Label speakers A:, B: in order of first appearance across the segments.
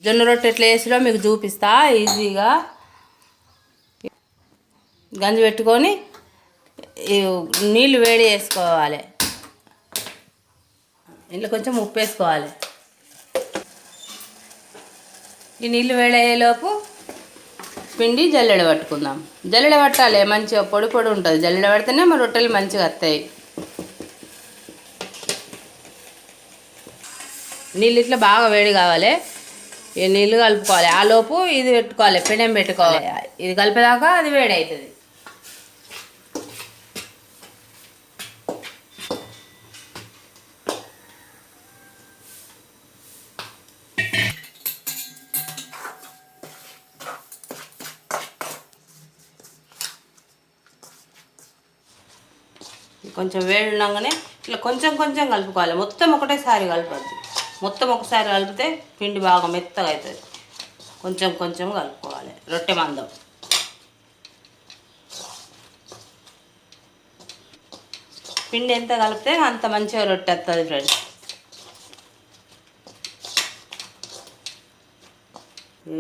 A: జొన్న రొట్టె ఎట్లా వేసిరో మీకు చూపిస్తా ఈజీగా. గంజి పెట్టుకొని నీళ్ళు వేడి చేసుకోవాలి. ఇంట్లో కొంచెం ఉప్పు వేసుకోవాలి. ఈ నీళ్ళు వేడయ్యేలోపు పిండి జల్లెడ పట్టుకుందాం. జల్లెడ పట్టాలి, మంచిగా పొడి పొడి ఉంటుంది. జల్లెడ పడితేనే మా రొట్టెలు మంచిగా వస్తాయి. నీళ్ళు ఇట్లా బాగా వేడి కావాలి. ఈ నీళ్ళు కలుపుకోవాలి. ఆ లోపు ఇది పెట్టుకోవాలి, పెనం పెట్టుకోవాలి. ఇది కలిపేదాకా అది వేడి అవుతుంది. కొంచెం వేడి ఉండగానే ఇట్లా కొంచెం కొంచెం కలుపుకోవాలి. మొత్తం ఒకటేసారి కలపద్దు. మొత్తం ఒకసారి కలిపితే పిండి బాగా మెత్తగా అవుతుంది. కొంచెం కొంచెం కలుపుకోవాలి. రొట్టె మందం. పిండి ఎంత కలిపితే అంత మంచిగా రొట్టె వస్తుంది ఫ్రెండ్స్.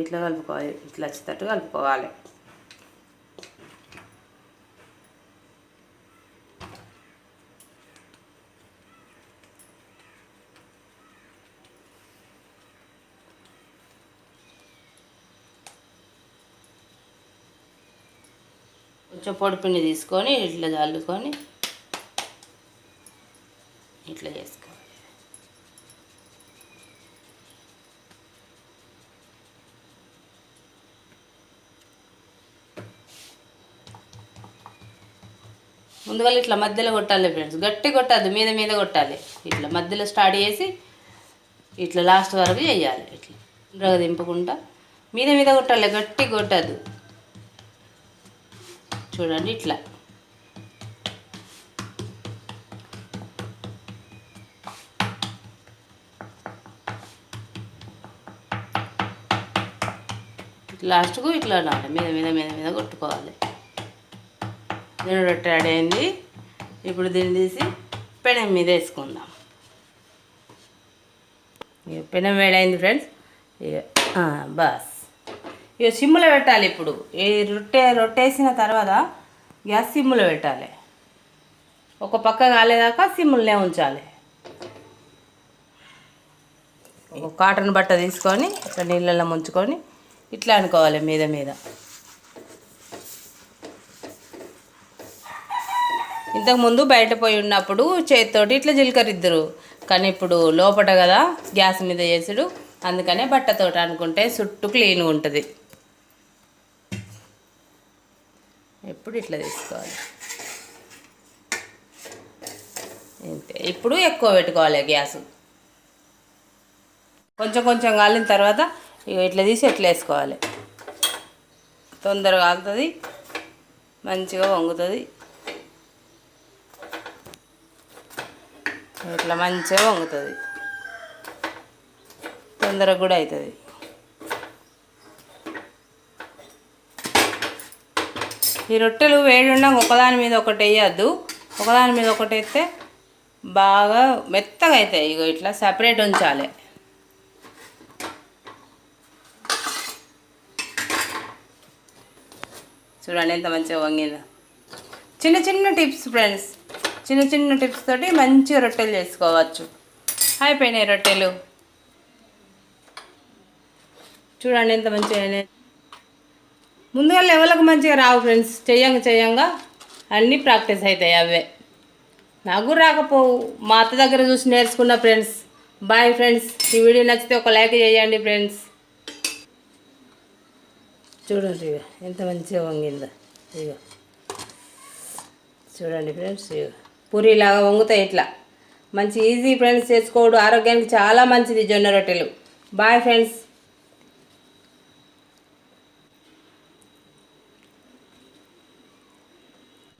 A: ఇట్లా కలుపుకోవాలి. ఇట్లా వచ్చేటట్టు కలుపుకోవాలి. కొంచెం పొడి పిండి తీసుకొని ఇట్లా చల్లుకొని ఇట్లా చేసుకోవాలి. ముందుగా ఇట్లా మధ్యలో కొట్టాలి ఫ్రెండ్స్. గట్టి కొట్టద్దు, మీద మీద కొట్టాలి. ఇట్లా మధ్యలో స్టార్ట్ చేసి ఇట్లా లాస్ట్ వరకు చేయాలి. ఇట్లా రగ దింపకుండా మీద మీద కొట్టాలి, గట్టి కొట్టద్దు. చూడండి ఇట్లా. లాస్ట్కు ఇట్లా మీద మీద మీద మీద కొట్టుకోవాలి. జొన్న రొట్టె రెడీ అయింది. ఇప్పుడు దీన్ని తీసి పెనం మీద వేసుకుందాం. ఇక పెనం వేడైంది ఫ్రెండ్స్. ఇక బస్ ఇక సిమ్లో పెట్టాలి. ఇప్పుడు ఈ రొట్టె వేసిన తర్వాత గ్యాస్ సిమ్లో పెట్టాలి. ఒక పక్క కాలేదాకా సిమ్లోనే ఉంచాలి. ఒక కాటన్ బట్ట తీసుకొని ఇట్లా నీళ్ళల్లో ముంచుకొని ఇట్లా అనుకోవాలి మీద మీద. ఇంతకుముందు బయట పోయి ఉన్నప్పుడు చేతితోటి ఇట్లా జీలకర్రిద్దరు, కానీ ఇప్పుడు లోపట కదా గ్యాస్ మీద చేసుడు, అందుకనే బట్టతోటి అనుకుంటే చుట్టూ క్లీన్గా ఉంటుంది. ఎప్పుడు ఇట్లా తీసుకోవాలి. అంతే. ఇప్పుడు ఎక్కువ పెట్టుకోవాలి గ్యాసు. కొంచెం కొంచెం కాలిన తర్వాత ఇట్లా తీసి ఎట్లా వేసుకోవాలి. తొందరగా కాలుతుంది, మంచిగా వంగుతుంది. ఇట్లా మంచిగా వంగుతుంది, తొందరగా కూడా అవుతుంది. ఈ రొట్టెలు వేడి ఉండగా ఒకదాని మీద ఒకటి వేయద్దు. ఒకదాని మీద ఒకటి వేస్తే బాగా మెత్తగా అవుతాయి. ఇగో ఇట్లా సపరేట్ ఉంచాలి. చూడండి ఎంత మంచిగా వంగిందో. చిన్న చిన్న టిప్స్ ఫ్రెండ్స్, చిన్న చిన్న టిప్స్ తోటి మంచిగా రొట్టెలు చేసుకోవచ్చు. అయిపోయినాయి రొట్టెలు. చూడండి ఎంత మంచిగా అయినాయి. ముందుగా లెవెల్కి మంచిగా రావు ఫ్రెండ్స్. చెయ్యంగా అన్నీ ప్రాక్టీస్ అవుతాయి. అవే నాకు రాకపోవు, మా అత్త దగ్గర చూసి నేర్చుకున్న ఫ్రెండ్స్. Bye friends. ఈ వీడియో నచ్చితే ఒక లైక్ చేయండి ఫ్రెండ్స్. చూడండి ఇక ఎంత మంచిగా వంగిందో. ఇక చూడండి ఫ్రెండ్స్, ఇక పూరీలాగా వంగుతాయి. ఇట్లా మంచి ఈజీ ఫ్రెండ్స్ చేసుకోవడం. ఆరోగ్యానికి చాలా మంచిది జొన్న రొట్టెలు. Bye friends.